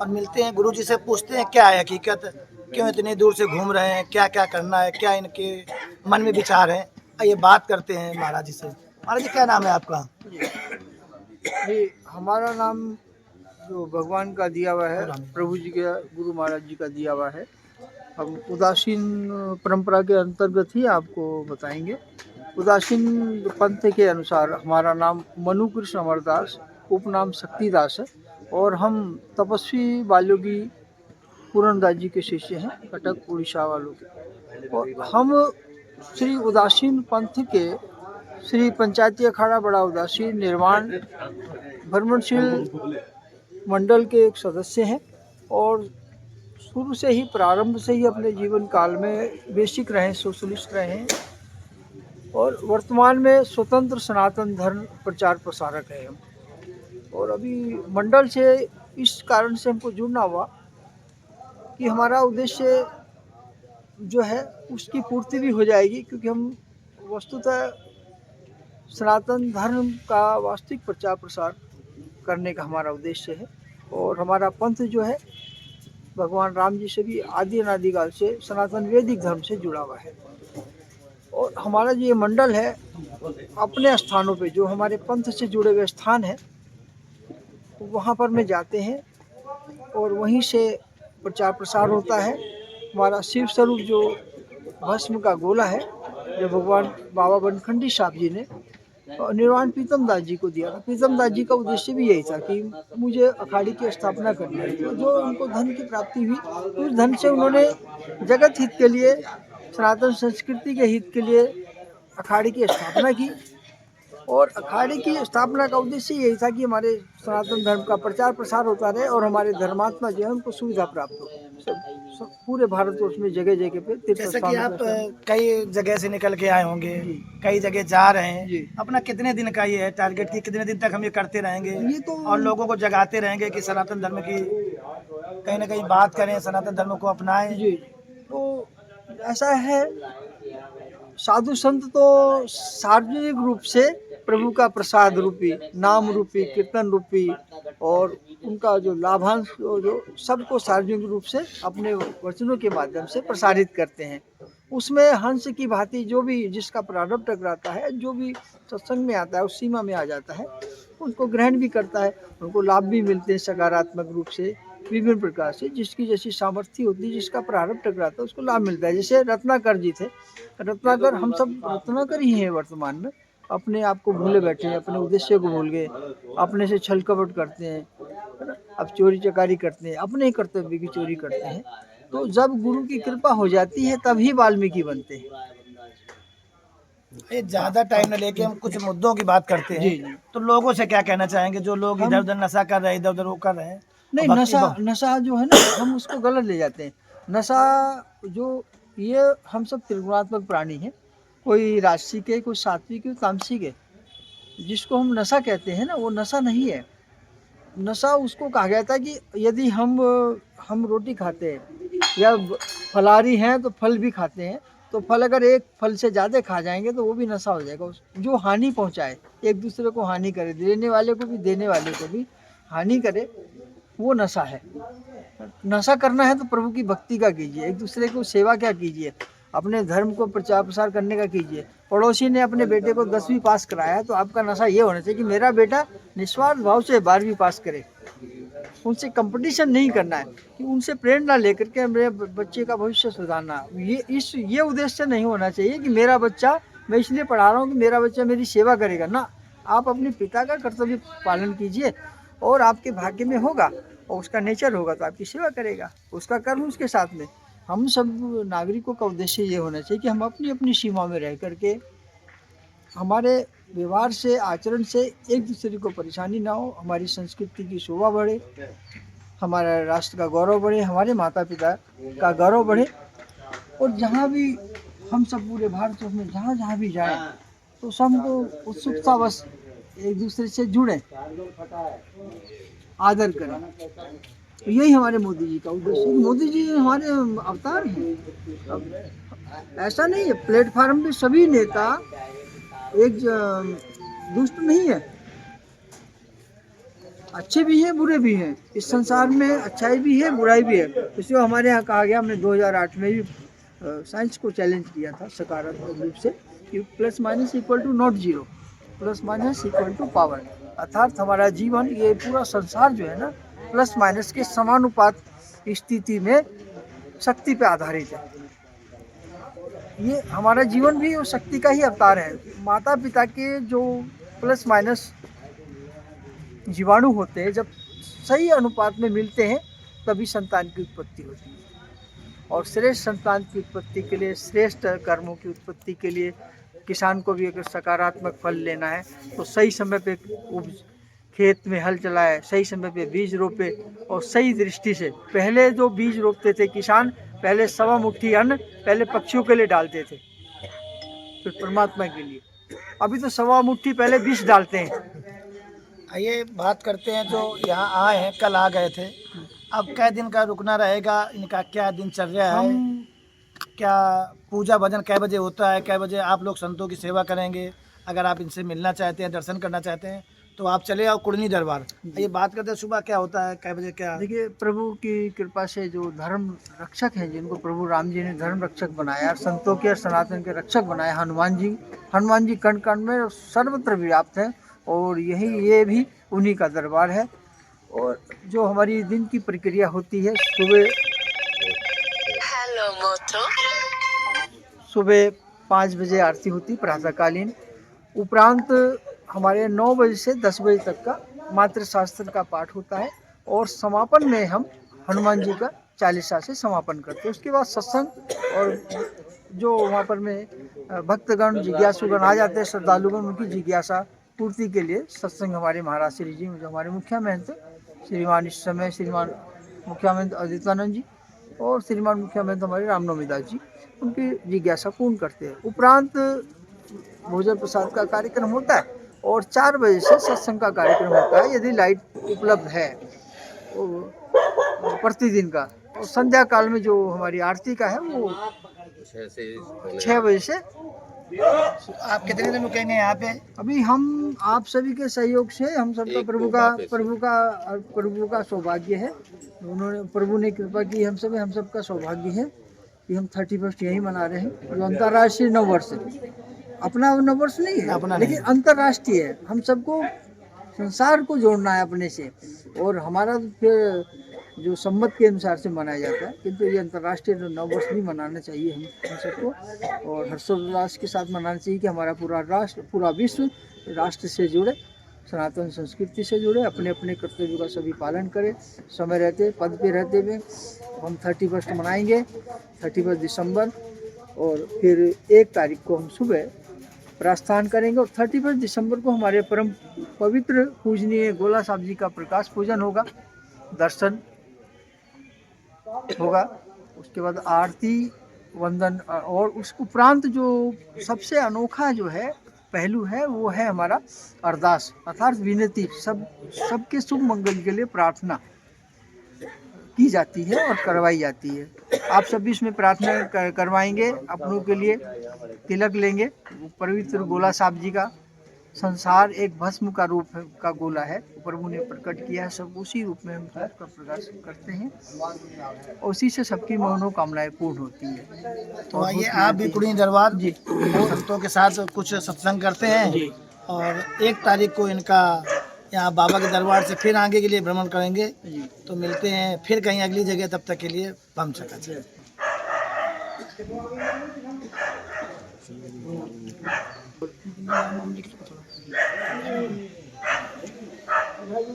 और मिलते हैं गुरु जी से, पूछते हैं क्या है हकीकत, क्यों इतनी दूर से घूम रहे हैं, क्या क्या करना है, क्या इनके मन में विचार है। आइए बात करते हैं महाराज जी से। महाराज जी क्या नाम है आपका? जी, हमारा नाम जो भगवान का दिया हुआ है, प्रभु जी के गुरु महाराज जी का दिया हुआ है। हम उदासीन परंपरा के अंतर्गत ही आपको बताएंगे। उदासीन पंथ के अनुसार हमारा नाम मनु कृष्ण अमरदास, उपनाम शक्तिदास है और हम तपस्वी बाल्योगी पूरनदास जी के शिष्य हैं, कटक उड़ीसा वालों के। और हम श्री उदासीन पंथ के श्री पंचायती अखाड़ा बड़ा उदासीन निर्माण भ्रमणशील मंडल के एक सदस्य हैं और शुरू से ही प्रारंभ से ही अपने जीवन काल में बेसिक रहे, सोशलिस्ट रहे हैं और वर्तमान में स्वतंत्र सनातन धर्म प्रचार प्रसारक है हम। और अभी मंडल से इस कारण से हमको जुड़ना हुआ कि हमारा उद्देश्य जो है उसकी पूर्ति भी हो जाएगी, क्योंकि हम वस्तुतः सनातन धर्म का वास्तविक प्रचार प्रसार करने का हमारा उद्देश्य है। और हमारा पंथ जो है भगवान राम जी से भी आदि अनादिकाल से सनातन वैदिक धर्म से जुड़ा हुआ है। और हमारा जो ये मंडल है अपने स्थानों पे जो हमारे पंथ से जुड़े हुए स्थान है वहाँ पर में जाते हैं और वहीं से प्रचार प्रसार होता है। हमारा शिव स्वरूप जो भस्म का गोला है जो भगवान बाबा बनखंडी साहब जी ने निर्वाण प्रीतम दास जी को दिया था। प्रीतम दास जी का उद्देश्य भी यही था कि मुझे अखाड़ी की स्थापना करनी है। तो जो उनको धन की प्राप्ति हुई तो उस धन से उन्होंने जगत हित के लिए, सनातन संस्कृति के हित के लिए अखाड़ी की स्थापना की। और अखाड़े की स्थापना का उद्देश्य यही था कि हमारे सनातन धर्म का प्रचार प्रसार होता रहे और हमारे धर्मात्मा जो है उनको सुविधा प्राप्त हो। सब पूरे भारतवर्ष में जगह जगह पे तीर्थ जैसे कि आप स्थानों कई जगह से निकल के आए होंगे, कई जगह जा रहे हैं, अपना कितने दिन का ये है टारगेट कि कितने दिन तक हम ये करते रहेंगे ये तो और लोगों को जगाते रहेंगे कि सनातन धर्म की कहीं ना कहीं बात करें, सनातन धर्म को अपनाएं? जी, तो ऐसा है, साधु संत तो सार्वजनिक रूप से प्रभु का प्रसाद रूपी, नाम रूपी, कीर्तन रूपी और उनका जो लाभांश जो सबको सार्वजनिक रूप से अपने वचनों के माध्यम से प्रसारित करते हैं। उसमें हंस की भांति जो भी जिसका प्रारब्ध टकराता है, जो भी सत्संग में आता है उस सीमा में आ जाता है, उनको ग्रहण भी करता है, उनको लाभ भी मिलते हैं सकारात्मक रूप से विभिन्न प्रकार से। जिसकी जैसी सामर्थ्य होती है, जिसका प्रारब्ध टकराता है उसको लाभ मिलता है। जैसे रत्नाकर जी थे, रत्नाकर, हम सब रत्नाकर ही हैं वर्तमान में, अपने आप को भूले बैठे हैं, अपने उद्देश्य को भूल गए, अपने से छल कपट करते हैं, है ना, अब चोरी चकारी करते हैं, अपने ही कर्तव्य की चोरी करते हैं। तो जब गुरु की कृपा हो जाती है तभी वाल्मीकि बनते हैं। ये ज्यादा टाइम न लेके हम कुछ मुद्दों की बात करते हैं। जी। तो लोगों से क्या कहना चाहेंगे जो लोग इधर उधर नशा कर रहे हैं, इधर उधर वो कर रहे हैं? नहीं, नशा जो है ना हम उसको गलत ले जाते हैं। नशा जो, ये हम सब त्रिगुणात्मक प्राणी हैं, कोई राजसिक है, कोई सात्विक है, तामसिक है। जिसको हम नशा कहते हैं ना वो नशा नहीं है। नशा उसको कहा गया था कि यदि हम रोटी खाते हैं या फलाहारी हैं तो फल भी खाते हैं, तो फल अगर एक फल से ज़्यादा खा जाएंगे तो वो भी नशा हो जाएगा। जो हानि पहुंचाए, एक दूसरे को हानि करे, देने वाले को भी देने वाले को भी हानि करे, वो नशा है। नशा करना है तो प्रभु की भक्ति का कीजिए, एक दूसरे को सेवा क्या कीजिए, अपने धर्म को प्रचार प्रसार करने का कीजिए। पड़ोसी ने अपने बेटे को 10वीं पास कराया तो आपका नशा ये होना चाहिए कि मेरा बेटा निस्वार्थ भाव से 12वीं पास करे। उनसे कंपटीशन नहीं करना है कि उनसे प्रेरणा लेकर के मेरे बच्चे का भविष्य सुधारना, ये उद्देश्य नहीं होना चाहिए कि मेरा बच्चा, मैं इसलिए पढ़ा रहा हूँ कि मेरा बच्चा मेरी सेवा करेगा ना। आप अपने पिता का कर्तव्य पालन कीजिए और आपके भाग्य में होगा और उसका नेचर होगा तो आपकी सेवा करेगा, उसका कर्म उसके साथ में। हम सब नागरिकों का उद्देश्य ये होना चाहिए कि हम अपनी अपनी सीमा में रह करके हमारे व्यवहार से, आचरण से एक दूसरे को परेशानी ना हो, हमारी संस्कृति की शोभा बढ़े, हमारा राष्ट्र का गौरव बढ़े, हमारे माता पिता का गौरव बढ़े। और जहाँ भी हम सब पूरे भारत में जहाँ भी जाएं तो सबको उत्सुकता बस एक दूसरे से जुड़े, आदर करें। तो यही हमारे मोदी जी का उद्देश्य है। मोदी जी हमारे अवतार हैं। अब ऐसा नहीं है, प्लेटफार्म पे सभी नेता एक दुष्ट नहीं है। अच्छे भी हैं बुरे भी हैं। इस संसार में अच्छाई भी है बुराई भी है। इसलिए हमारे यहाँ कहा गया, हमने 2008 में भी साइंस को चैलेंज किया था सकारात्मक रूप से कि plus minus equal to not zero, plus minus equal to power. अर्थात हमारा जीवन, ये पूरा संसार जो है ना, प्लस माइनस के समानुपात स्थिति में शक्ति पे आधारित है। ये हमारा जीवन भी उस शक्ति का ही अवतार है। माता पिता के जो प्लस माइनस जीवाणु होते हैं, जब सही अनुपात में मिलते हैं तभी संतान की उत्पत्ति होती है। और श्रेष्ठ संतान की उत्पत्ति के लिए, श्रेष्ठ कर्मों की उत्पत्ति के लिए किसान को भी अगर सकारात्मक फल लेना है तो सही समय पे खेत में हल चलाए, सही समय पे बीज रोपे और सही दृष्टि से। पहले जो बीज रोपते थे किसान, पहले 1.25 मुट्ठी अन्न पहले पक्षियों के लिए डालते थे, फिर परमात्मा के लिए। अभी तो 1.25 मुट्ठी पहले विष डालते हैं। आइए बात करते हैं, जो यहाँ आए हैं कल आ गए थे, अब कै दिन का रुकना रहेगा, इनका क्या दिनचर्या है, हम क्या पूजा भजन कै बजे होता है, कै बजे आप लोग संतों की सेवा करेंगे? अगर आप इनसे मिलना चाहते हैं, दर्शन करना चाहते हैं तो आप चले आओ कुड़नी दरबार। ये बात करते हैं सुबह क्या होता है, कै बजे क्या? देखिए, प्रभु की कृपा से जो धर्म रक्षक हैं, जिनको प्रभु राम जी ने धर्म रक्षक बनाया और संतों के और सनातन के रक्षक बनाया, हनुमान जी कण कण में सर्वत्र व्याप्त है और ये भी उन्हीं का दरबार है। और जो हमारी दिन की प्रक्रिया होती है, सुबह 5 बजे आरती होती प्रातःकालीन। उपरांत हमारे 9 बजे से 10 बजे तक का मातृ शास्त्र का पाठ होता है और समापन में हम हनुमान जी का चालीसा से समापन करते हैं। उसके बाद सत्संग, और जो वहाँ पर में भक्तगण जिज्ञासुगण आ जाते हैं, श्रद्धालुगण, उनकी जिज्ञासा पूर्ति के लिए सत्संग हमारे महाराज श्री जी, जो हमारे मुखिया महंत श्रीमान इस समय श्रीमान मुखिया महंत अद्वैतानंद जी और श्रीमान मुखिया महंत हमारे रामनवमी दास जी, उनकी जिज्ञासा पूर्ण करते हैं। उपरांत भोजन प्रसाद का कार्यक्रम होता है और 4 बजे से सत्संग का कार्यक्रम होता है, यदि लाइट उपलब्ध है प्रतिदिन का। और संध्या काल में जो हमारी आरती का है वो 6 बजे से। आप कितने दिन रुकेंगे यहाँ पे? अभी हम आप सभी के सहयोग से, हम सबका प्रभु का सौभाग्य है, उन्होंने प्रभु ने कृपा की, हम सबका सौभाग्य है कि हम 31 यही मना रहे हैं, जो अंतर्राष्ट्रीय नववर्ष है। अपना नववर्ष नहीं है, लेकिन अंतर्राष्ट्रीय है। हम सबको संसार को जोड़ना है अपने से, और हमारा फिर जो सम्मत के अनुसार से मनाया जाता है, किंतु ये अंतर्राष्ट्रीय नववर्ष नहीं मनाना चाहिए हम सबको, और हर्षोल्लास के साथ मनाना चाहिए कि हमारा पूरा राष्ट्र, पूरा विश्व राष्ट्र से जुड़े, सनातन संस्कृति से जुड़े, अपने अपने कर्तव्यों का सभी पालन करें। समय रहते, पद पे रहते हुए हम 31 मनाएंगे, 31 दिसंबर, और फिर 1 तारीख को हम सुबह प्रस्थान करेंगे। और 31 दिसंबर को हमारे परम पवित्र पूजनीय गोला साहब जी का प्रकाश पूजन होगा, दर्शन होगा, उसके बाद आरती वंदन, और उस उपरांत जो सबसे अनोखा जो है पहलू है वो है हमारा अरदास, अर्थात विनती। सबके शुभ मंगल के लिए प्रार्थना की जाती है और करवाई जाती है। आप सभी इसमें प्रार्थना करवाएंगे, अपनों के लिए तिलक लेंगे। पवित्र गोला साहब जी का संसार एक भस्म का रूप का गोला है, प्रभु ने प्रकट किया है, सब उसी रूप में हम सबका प्रकाश करते हैं, और उसी से सबकी मनोकामनाएं पूर्ण होती है। तो आइए आप भी कुड़नी दरबार जी संतों के साथ कुछ सत्संग करते हैं जी। और 1 तारीख को इनका यहाँ बाबा के दरबार से फिर आगे के लिए भ्रमण करेंगे। जी। तो मिलते हैं फिर कहीं अगली जगह, तब तक के लिए बम चका। भाई